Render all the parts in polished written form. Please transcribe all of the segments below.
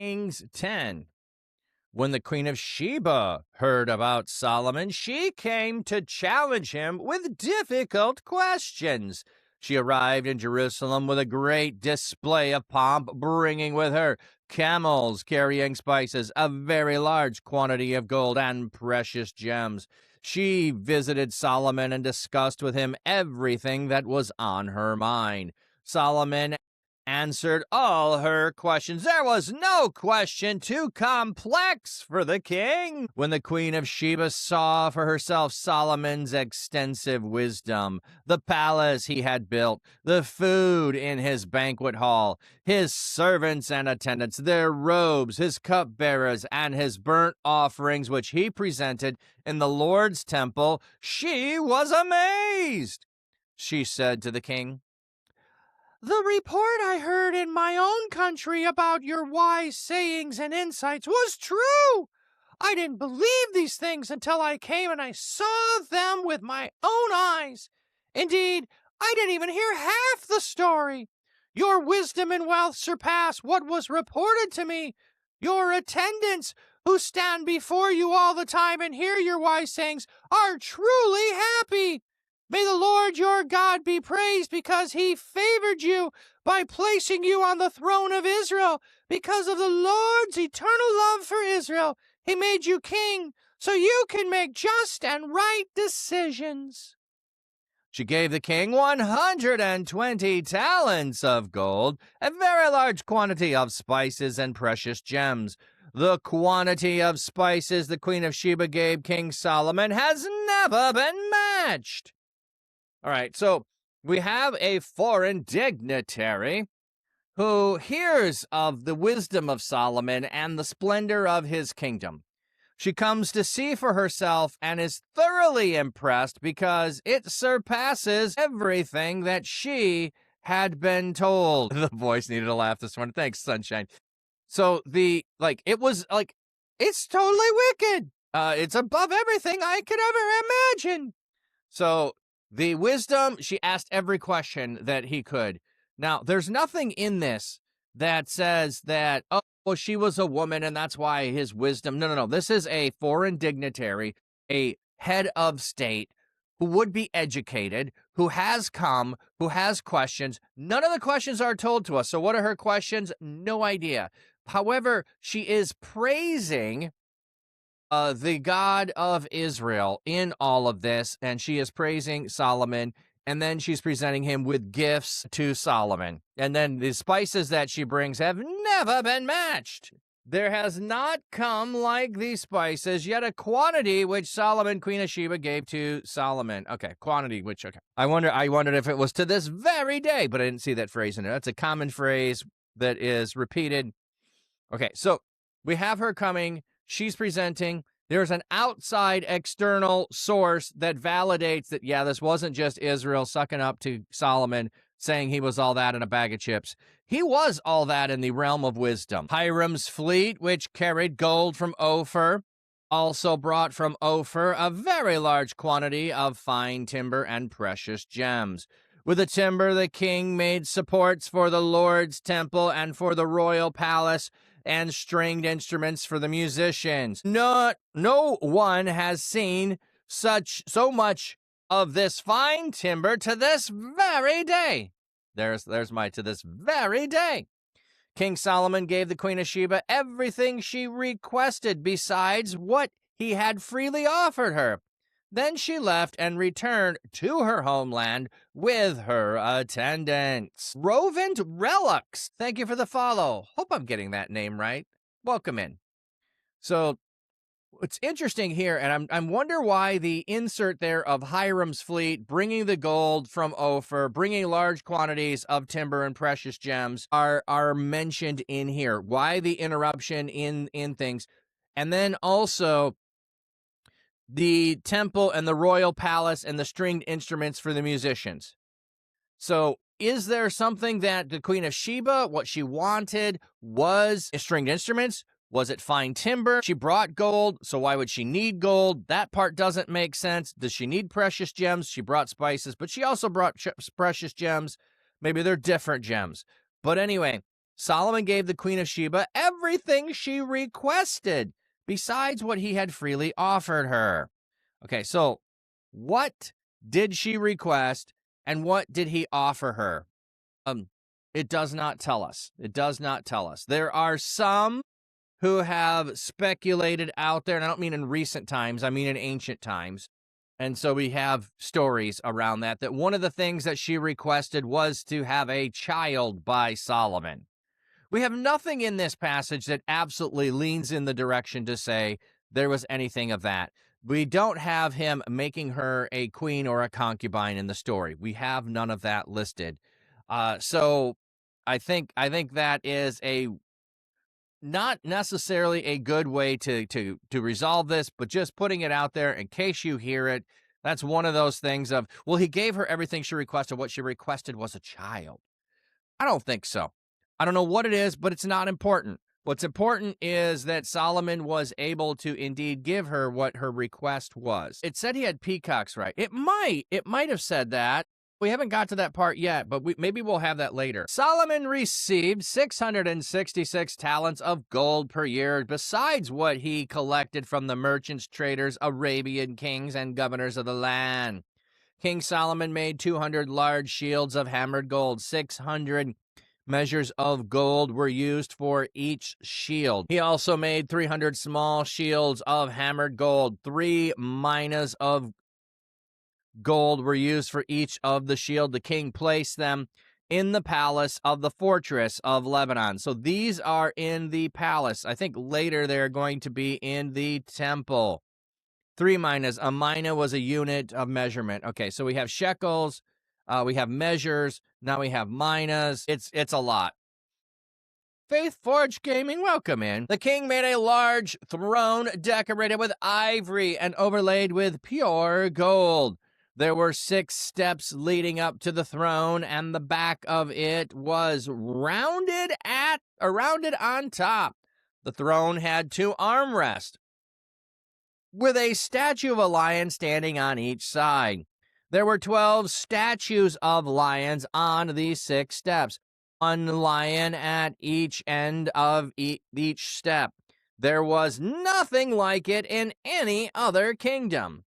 Kings 10. When the queen of Sheba heard about Solomon, she came to challenge him with difficult questions. She arrived in Jerusalem with a great display of pomp, bringing with her camels carrying spices, a very large quantity of gold, and precious gems. She visited Solomon and discussed with him everything that was on her mind. Solomon answered all her questions. There was no question too complex for the king. When the queen of Sheba saw for herself Solomon's extensive wisdom, the palace he had built, the food in his banquet hall, his servants and attendants, their robes, his cupbearers, and his burnt offerings which he presented in the Lord's temple, she was amazed. She said to the king, "The report I heard in my own country about your wise sayings and insights was true. I didn't believe these things until I came and I saw them with my own eyes. Indeed, I didn't even hear half the story. Your wisdom and wealth surpass what was reported to me. Your attendants, who stand before you all the time and hear your wise sayings, are truly happy. May the Lord your God be praised because he favored you by placing you on the throne of Israel. Because of the Lord's eternal love for Israel, he made you king so you can make just and right decisions." She gave the king 120 talents of gold, a very large quantity of spices and precious gems. The quantity of spices the queen of Sheba gave King Solomon has never been matched. All right, so we have a foreign dignitary who hears of the wisdom of Solomon and the splendor of his kingdom. She comes to see for herself and is thoroughly impressed because it surpasses everything that she had been told. The voice needed a laugh this morning. Thanks, sunshine. So it's totally wicked. It's above everything I could ever imagine. So the wisdom, she asked every question that he could. Now, there's nothing in this that says that, oh, well, she was a woman and that's why his wisdom. No. This is a foreign dignitary, a head of state who would be educated, who has come, who has questions. None of the questions are told to us. So what are her questions? No idea. However, she is praising the God of Israel in all of this, and she is praising Solomon, and then she's presenting him with gifts to Solomon. And then the spices that she brings have never been matched. There has not come like these spices, yet a quantity which Solomon, queen of Sheba, gave to Solomon. Okay, quantity which, okay. I wondered if it was to this very day, but I didn't see that phrase in there. That's a common phrase that is repeated. Okay, so we have her coming. She's presenting. There's an outside external source that validates that, yeah, this wasn't just Israel sucking up to Solomon, saying he was all that in a bag of chips. He was all that in the realm of wisdom. Hiram's fleet, which carried gold from Ophir, also brought from Ophir a very large quantity of fine timber and precious gems. With the timber, the king made supports for the Lord's temple and for the royal palace, and stringed instruments for the musicians. No one has seen so much of this fine timber to this very day. There's my to this very day. King Solomon gave the queen of Sheba everything she requested besides what he had freely offered her. Then she left and returned to her homeland with her attendants. Rovent Relics, thank you for the follow. Hope I'm getting that name right. Welcome in. So, it's interesting here, and I'm wonder why the insert there of Hiram's fleet, bringing the gold from Ophir, bringing large quantities of timber and precious gems are mentioned in here. Why the interruption in things? And then also the temple and the royal palace and the stringed instruments for the musicians. So is there something that the Queen of Sheba, what she wanted was stringed instruments? Was it fine timber? She brought gold, so why would she need gold? That part doesn't make sense. Does she need precious gems? She brought spices, but she also brought precious gems. Maybe they're different gems. But anyway, Solomon gave the queen of Sheba everything she requested, besides what he had freely offered her. Okay, so what did she request, and what did he offer her? It does not tell us. It does not tell us. There are some who have speculated out there, and I don't mean in recent times, I mean in ancient times. And so we have stories around that one of the things that she requested was to have a child by Solomon. We have nothing in this passage that absolutely leans in the direction to say there was anything of that. We don't have him making her a queen or a concubine in the story. We have none of that listed. So I think that is a not necessarily a good way to resolve this, but just putting it out there in case you hear it. That's one of those things of, well, he gave her everything she requested. What she requested was a child. I don't think so. I don't know what it is, but it's not important. What's important is that Solomon was able to indeed give her what her request was. It said he had peacocks, right? It might have said that. We haven't got to that part yet, but maybe we'll have that later. Solomon received 666 talents of gold per year, besides what he collected from the merchants, traders, Arabian kings, and governors of the land. King Solomon made 200 large shields of hammered gold. 600 measures of gold were used for each shield. He also made 300 small shields of hammered gold. 3 minas of gold were used for each of the shield. The king placed them in the palace of the fortress of Lebanon. So these are in the palace. I think later they're going to be in the temple. 3 minas. A mina was a unit of measurement. Okay, so we have shekels, we have measures, now we have minas. It's a lot. Faith Forge Gaming, welcome in. The king made a large throne decorated with ivory and overlaid with pure gold. There were 6 steps leading up to the throne, and the back of it was rounded on top. The throne had 2 armrests, with a statue of a lion standing on each side. There were 12 statues of lions on these 6 steps, 1 lion at each end of each step. There was nothing like it in any other kingdom.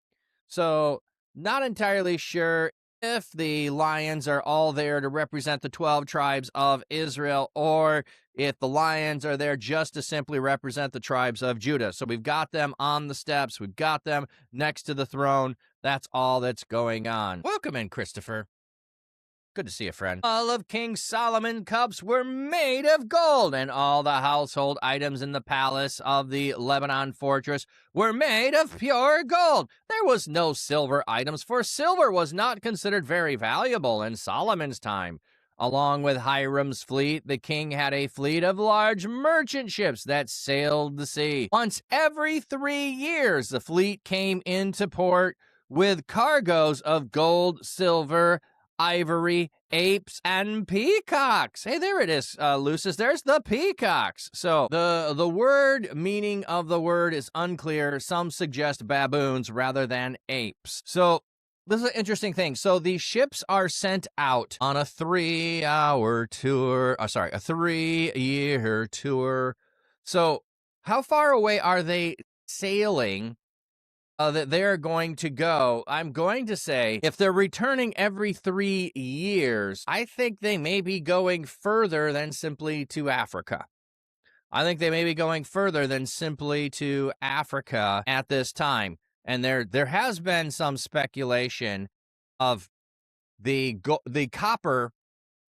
So, not entirely sure if the lions are all there to represent the 12 tribes of Israel, or if the lions are there just to simply represent the tribes of Judah. So we've got them on the steps. We've got them next to the throne. That's all that's going on. Welcome in, Christopher. Good to see you, friend. All of King Solomon's cups were made of gold, and all the household items in the palace of the Lebanon fortress were made of pure gold. There was no silver items, for silver was not considered very valuable in Solomon's time. Along with Hiram's fleet, the king had a fleet of large merchant ships that sailed the sea. Once every 3 years, the fleet came into port with cargoes of gold, silver, Ivory, Apes, and Peacocks. Hey, there it is, Lucis. There's the Peacocks. So the word meaning of the word is unclear. Some suggest baboons rather than apes. So this is an interesting thing. So the ships are sent out on a 3-hour tour. A 3-year tour. So how far away are they sailing that they're going to go? I'm going to say if they're returning every 3 years, I think they may be going further than simply to Africa. I think they may be going further than simply to Africa at this time. And there has been some speculation of the copper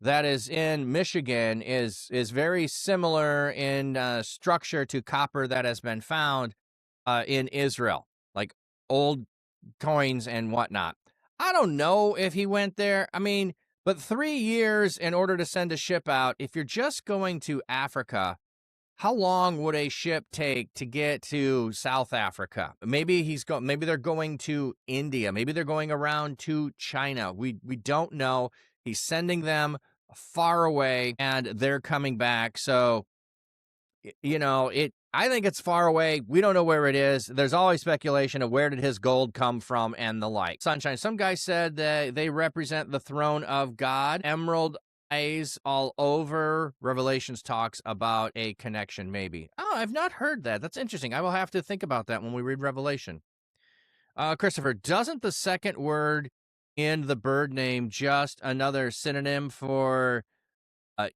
that is in Michigan is very similar in structure to copper that has been found in Israel, like old coins and whatnot. I don't know if he went there. I mean, but 3 years in order to send a ship out, if you're just going to Africa, how long would a ship take to get to South Africa? Maybe maybe they're going to India. Maybe they're going around to China. We don't know. He's sending them far away and they're coming back. So, I think it's far away. We don't know where it is. There's always speculation of where did his gold come from and the like. Sunshine. Some guy said that they represent the throne of God. Emerald eyes all over. Revelations talks about a connection, maybe. Oh, I've not heard that. That's interesting. I will have to think about that when we read Revelation. Christopher, doesn't the second word in the bird name just another synonym for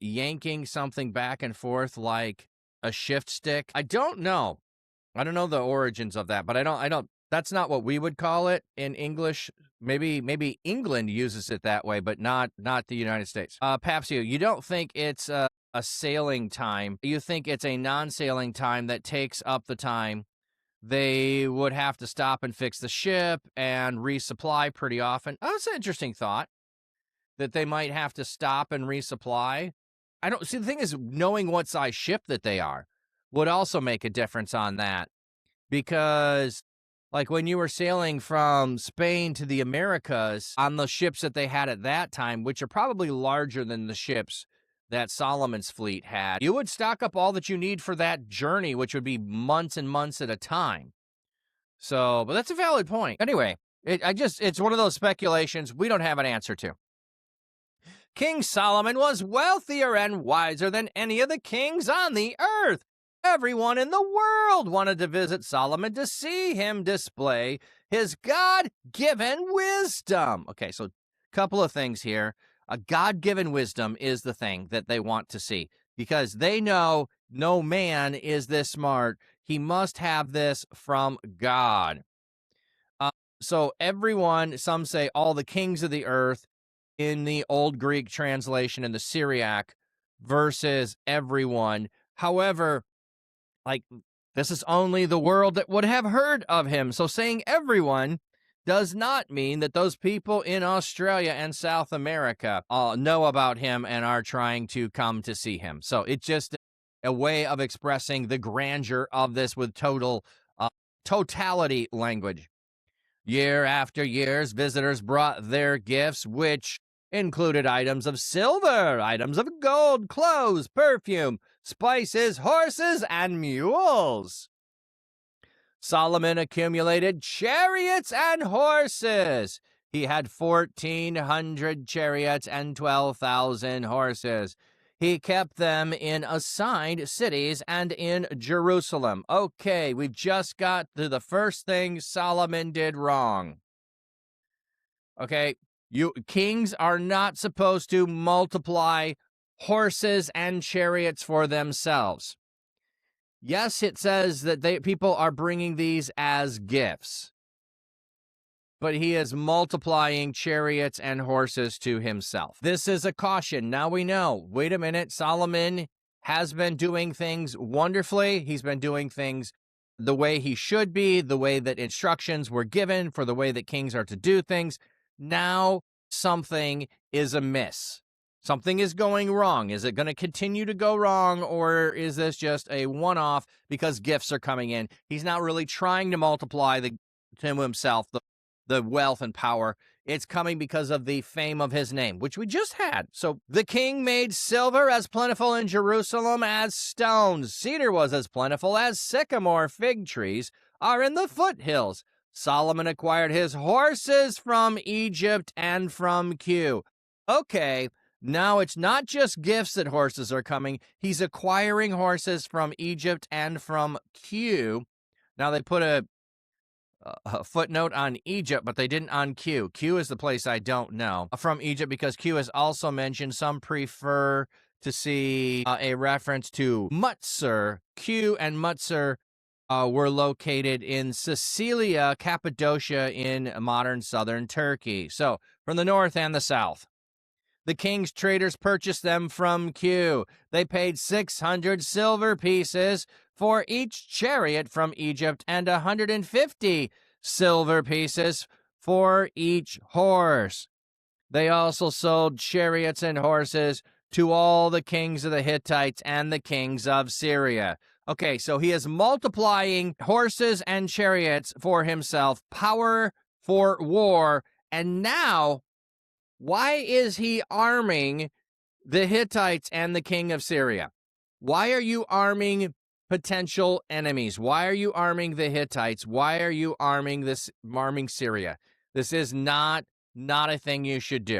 yanking something back and forth like a shift stick? I don't know. I don't know the origins of that, but I don't. That's not what we would call it in English. Maybe England uses it that way, but not the United States. Papsio, you don't think it's a sailing time. You think it's a non-sailing time that takes up the time. They would have to stop and fix the ship and resupply pretty often. Oh, that's an interesting thought, that they might have to stop and resupply. I don't see, the thing is, knowing what size ship that they are would also make a difference on that, because like when you were sailing from Spain to the Americas on the ships that they had at that time, which are probably larger than the ships that Solomon's fleet had, you would stock up all that you need for that journey, which would be months and months at a time. So, but that's a valid point. Anyway, it's one of those speculations we don't have an answer to. King Solomon was wealthier and wiser than any of the kings on the earth. Everyone in the world wanted to visit Solomon to see him display his God-given wisdom. Okay, so a couple of things here. A God-given wisdom is the thing that they want to see, because they know no man is this smart. He must have this from God. So everyone, some say all the kings of the earth in the Old Greek translation in the Syriac versus everyone. However, like, this is only the world that would have heard of him. So saying everyone does not mean that those people in Australia and South America know about him and are trying to come to see him. So it's just a way of expressing the grandeur of this with totality language. Year after years, visitors brought their gifts, which included items of silver, items of gold, clothes, perfume, spices, horses, and mules. Solomon accumulated chariots and horses. He had 1,400 chariots and 12,000 horses. He kept them in assigned cities and in Jerusalem. Okay, we've just got to the first thing Solomon did wrong. Okay, kings are not supposed to multiply horses and chariots for themselves. Yes, it says that people are bringing these as gifts, but he is multiplying chariots and horses to himself. This is a caution. Now we know, wait a minute, Solomon has been doing things wonderfully. He's been doing things the way he should be, the way that instructions were given for the way that kings are to do things. Now something is amiss. Something is going wrong. Is it going to continue to go wrong, or is this just a one-off because gifts are coming in? He's not really trying to multiply to himself the wealth and power. It's coming because of the fame of his name, which we just had. So the king made silver as plentiful in Jerusalem as stones. Cedar was as plentiful as sycamore. Fig trees are in the foothills. Solomon acquired his horses from Egypt and from Q. Okay, now it's not just gifts that horses are coming. He's acquiring horses from Egypt and from Q. Now they put a footnote on Egypt, but they didn't on Q. Q is the place I don't know. From Egypt, because Q is also mentioned. Some prefer to see a reference to Mutzer. Q and Mutzer were located in Sicilia, Cappadocia in modern southern Turkey. So from the north and the south. The king's traders purchased them from Q. They paid 600 silver pieces for each chariot from Egypt and 150 silver pieces for each horse. They also sold chariots and horses to all the kings of the Hittites and the kings of Syria. Okay, so he is multiplying horses and chariots for himself, power for war, and now, why is he arming the Hittites and the king of Syria? Why are you arming potential enemies? Why are you arming the Hittites? Why are you arming Syria? This is not a thing you should do.